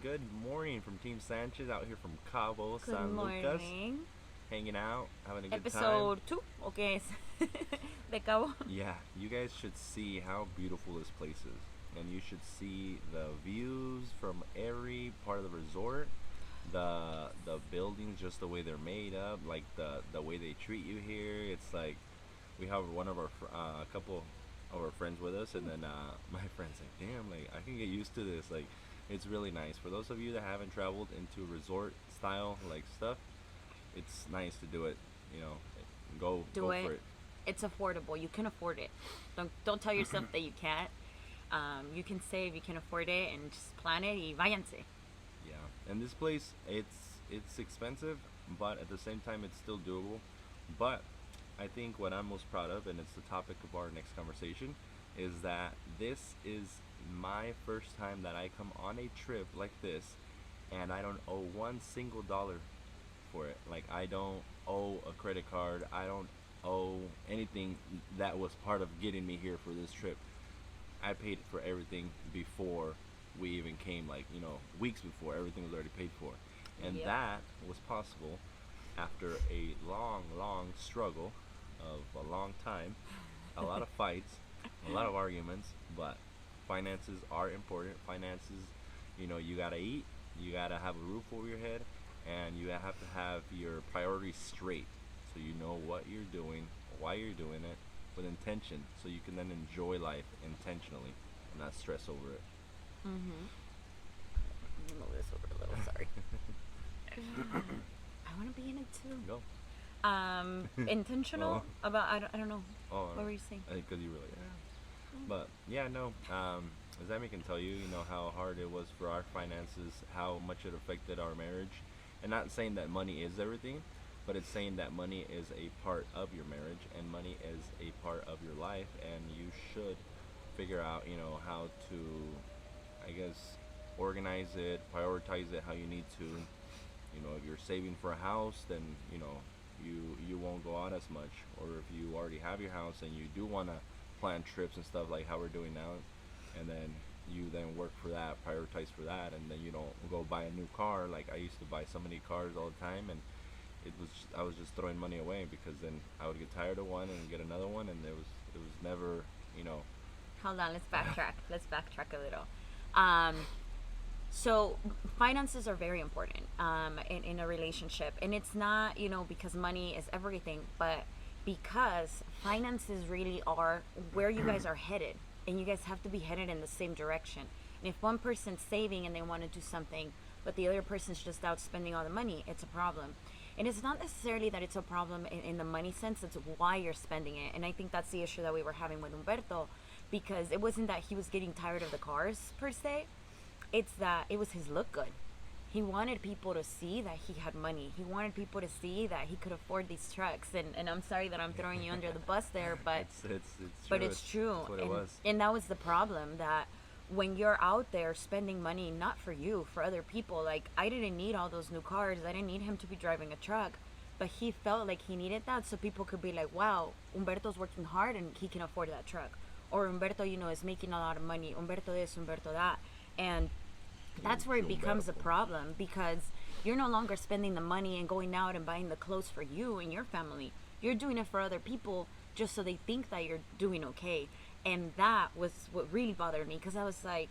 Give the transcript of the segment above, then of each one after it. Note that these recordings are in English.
good morning from Team Sanchez out here from Cabo, Good San Lucas, morning. hanging out, having a good time. Episode 2, okay, de Cabo. Yeah, you guys should see how beautiful this place is. And you should see the views from every part of the resort. The buildings, just the way they're made up, like the way they treat you here. It's like we have one of our a couple of our friends with us, and then my friend's like, damn, like I can get used to this. Like, it's really nice. For those of you that haven't traveled into resort style like stuff, it's nice to do it. You know, Do go it. for it. It's affordable. You can afford it. Don't tell yourself that you can't. You can save. You can afford it, and just plan it. Y váyanse. Yeah, and this place, it's expensive, but at the same time, it's still doable. But I think what I'm most proud of, and it's the topic of our next conversation, is that this is my first time that I come on a trip like this, and I don't owe one single dollar for it. Like, I don't owe a credit card. I don't owe anything that was part of getting me here for this trip. I paid for everything before we even came, like, weeks before. Everything was already paid for. And Yep. that was possible after a long struggle of a long time, a lot of fights, a lot of arguments, but finances are important. Finances, you gotta eat, you gotta have a roof over your head, and you have to have your priorities straight so you know what you're doing, why you're doing it, with intention, so you can then enjoy life intentionally and not stress over it. Mm-hmm. Let me move this over a little. Sorry. I want to be in it too. Go. Intentional Oh. about I don't know. Oh, What were you saying? because you were like, yeah. But yeah, no. As Emmy can tell you, how hard it was for our finances, how much it affected our marriage, and not saying that money is everything, but it's saying that money is a part of your marriage and money is a part of your life, and you should figure out, how to, I guess, organize it, prioritize it how you need to. If you're saving for a house, then you won't go out as much. Or if you already have your house and you do want to plan trips and stuff like how we're doing now, and then you then work for that, prioritize for that, and then you don't go buy a new car. Like, I used to buy so many cars all the time, and I was just throwing money away, because then I would get tired of one and get another one, and it was never. Hold on, let's backtrack. Let's backtrack a little. So finances are very important in a relationship, and it's not because money is everything, but because finances really are where you guys are headed, and you guys have to be headed in the same direction. And if one person's saving and they want to do something, but the other person's just out spending all the money, it's a problem. And it's not necessarily that it's a problem in the money sense, it's why you're spending it. And I think that's the issue that we were having with Humberto, because it wasn't that he was getting tired of the cars per se, it's that it was his look good. He wanted people to see that he had money. He wanted people to see that he could afford these trucks. And I'm sorry that I'm throwing you under the bus there, but it's true. That's what it was. And that was the problem, that when you're out there spending money not for you, for other people, like, I didn't need all those new cars. I didn't need him to be driving a truck, but he felt like he needed that so people could be like, wow, Humberto's working hard and he can afford that truck. Or Humberto, is making a lot of money. Humberto this, Humberto that. And that's where it becomes a problem, because you're no longer spending the money and going out and buying the clothes for you and your family. You're doing it for other people just so they think that you're doing okay. And that was what really bothered me, because I was like,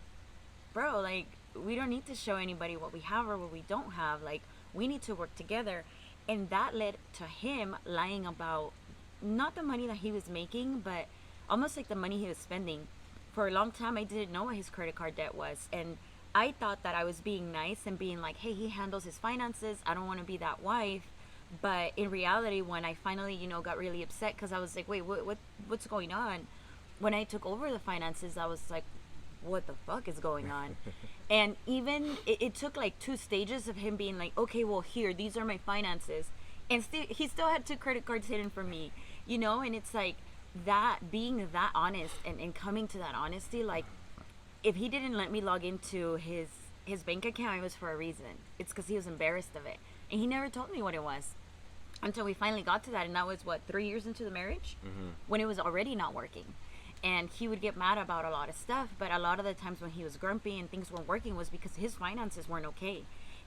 bro, like, we don't need to show anybody what we have or what we don't have. Like, we need to work together. And that led to him lying about not the money that he was making, but almost like the money he was spending. For a long time, I didn't know what his credit card debt was. And I thought that I was being nice and being like, hey, he handles his finances. I don't want to be that wife. But in reality, when I finally, got really upset, because I was like, wait, what's going on? When I took over the finances, I was like, what the fuck is going on? And even it took like 2 stages of him being like, okay, well, here, these are my finances. And he still had 2 credit cards hidden from me, and it's like that, being that honest and coming to that honesty. Like, if he didn't let me log into his bank account, it was for a reason. It's because he was embarrassed of it. And he never told me what it was until we finally got to that. And that was, 3 years into the marriage? Mm-hmm. When it was already not working. and he would get mad about a lot of stuff, but a lot of the times when he was grumpy and things weren't working was because his finances weren't okay.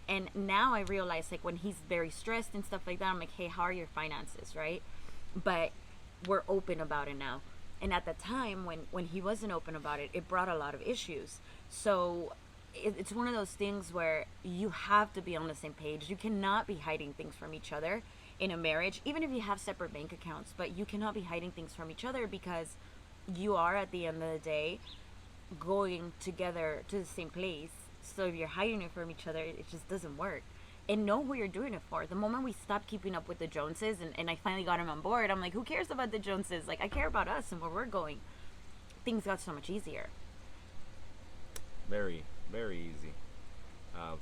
And now I realize, like, when he's very stressed and stuff like that, I'm like, hey, how are your finances, right? But we're open about it now. And at the time when he wasn't open about it, it brought a lot of issues. So it's one of those things where you have to be on the same page. You cannot be hiding things from each other in a marriage, even if you have separate bank accounts, but you cannot be hiding things from each other, because you are, at the end of the day, going together to the same place. So if you're hiding it from each other, it just doesn't work. And know who you're doing it for. The moment we stopped keeping up with the Joneses, and I finally got him on board, I'm like, who cares about the Joneses? Like, I care about us and where we're going. Things got so much easier. Very, very easy.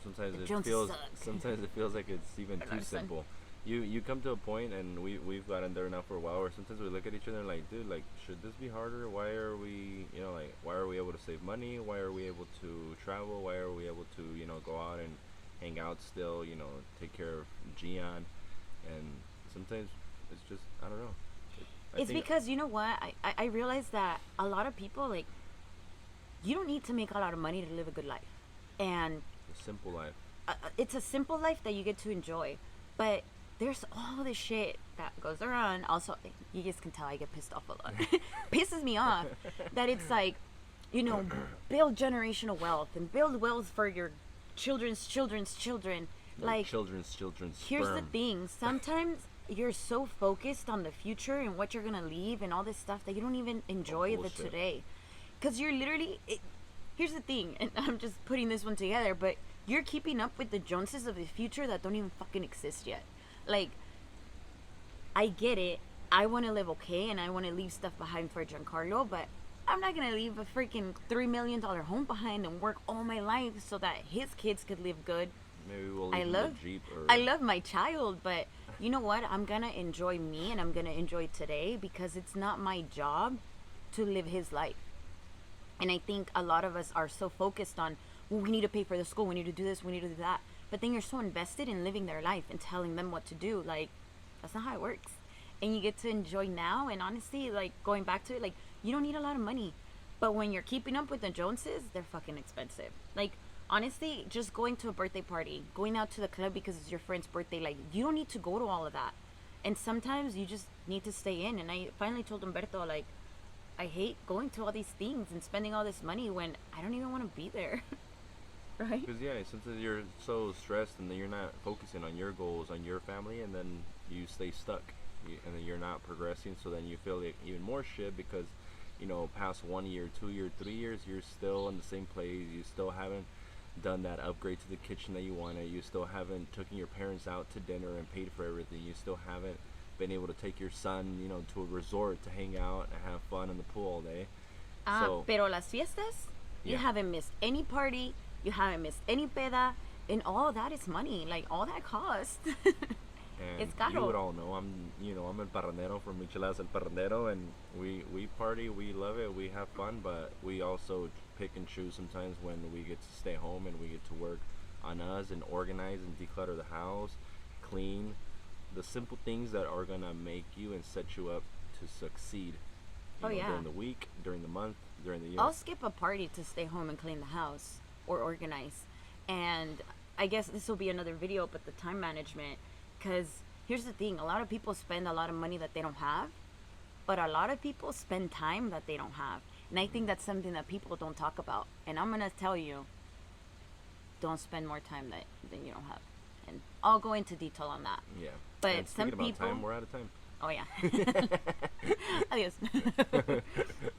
Sometimes The Joneses suck. sometimes it feels like it's even too simple. You come to a point, and we've gotten there now for a while, where sometimes we look at each other and like, dude, like, should this be harder? Why are we, like, why are we able to save money? Why are we able to travel? Why are we able to, go out and hang out still, take care of Gian? And sometimes it's just, I don't know. It's because, you know what? I realize that a lot of people, like, you don't need to make a lot of money to live a good life. And a simple life. It's a simple life that you get to enjoy. But there's all this shit that goes around. Also, you guys can tell I get pissed off a lot. Pisses me off that it's like, build generational wealth and build wealth for your children's children. Like, children's here's sperm. the thing. Sometimes you're so focused on the future and what you're going to leave and all this stuff that you don't even enjoy the today. Because you're literally... here's the thing, and I'm just putting this one together, but you're keeping up with the Joneses of the future that don't even fucking exist yet. Like, I get it. I want to live okay, and I want to leave stuff behind for Giancarlo, but I'm not going to leave a freaking $3 million home behind and work all my life so that his kids could live good. Maybe we'll leave him a Jeep. I love my child, but you know what? I'm going to enjoy me, and I'm going to enjoy today, because it's not my job to live his life. And I think a lot of us are so focused on, well, we need to pay for the school, we need to do this, we need to do that. But then you're so invested in living their life and telling them what to do. Like, that's not how it works. And you get to enjoy now. And honestly, like, going back to it, like, you don't need a lot of money. But when you're keeping up with the Joneses, they're fucking expensive. Like, honestly, just going to a birthday party, going out to the club because it's your friend's birthday, like, you don't need to go to all of that. And sometimes you just need to stay in. And I finally told Humberto, like, I hate going to all these things and spending all this money when I don't even want to be there. Right? Because, sometimes you're so stressed and then you're not focusing on your goals, on your family, and then you stay stuck. And then you're not progressing, so then you feel like even more shit because, past 1 year, 2 year, 3 years, you're still in the same place. You still haven't done that upgrade to the kitchen that you wanted. You still haven't taken your parents out to dinner and paid for everything. You still haven't been able to take your son, to a resort to hang out and have fun in the pool all day. Pero las fiestas, you haven't missed any party, you haven't missed any peda, and all that is money. Like, all that costs. And it's caro. You would all know I'm El Parrandero from Micheladas El Parrandero, and we party, we love it, we have fun, but we also pick and choose sometimes when we get to stay home and we get to work on us and organize and declutter the house, clean, the simple things that are gonna make you and set you up to succeed. During the week, during the month, during the year. I'll skip a party to stay home and clean the house or organize. And I guess this will be another video, but the time management. Because here's the thing, a lot of people spend a lot of money that they don't have, but a lot of people spend time that they don't have. And I think that's something that people don't talk about. And I'm going to tell you, don't spend more time than you don't have. And I'll go into detail on that. Yeah. But and some people... about time, we're out of time. Oh, yeah. Adios. Bye,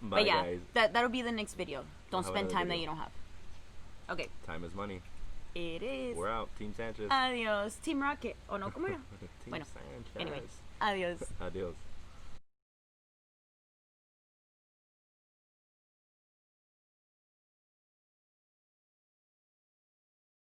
but yeah, guys. That'll be the next video. Don't spend time that you don't have. Okay. Time is money. It is. We're out. Team Sanchez. Adios. Team Rocket. ¿O no? ¿Cómo era? Team Bueno. Sanchez. Anyways. Adios. Adios.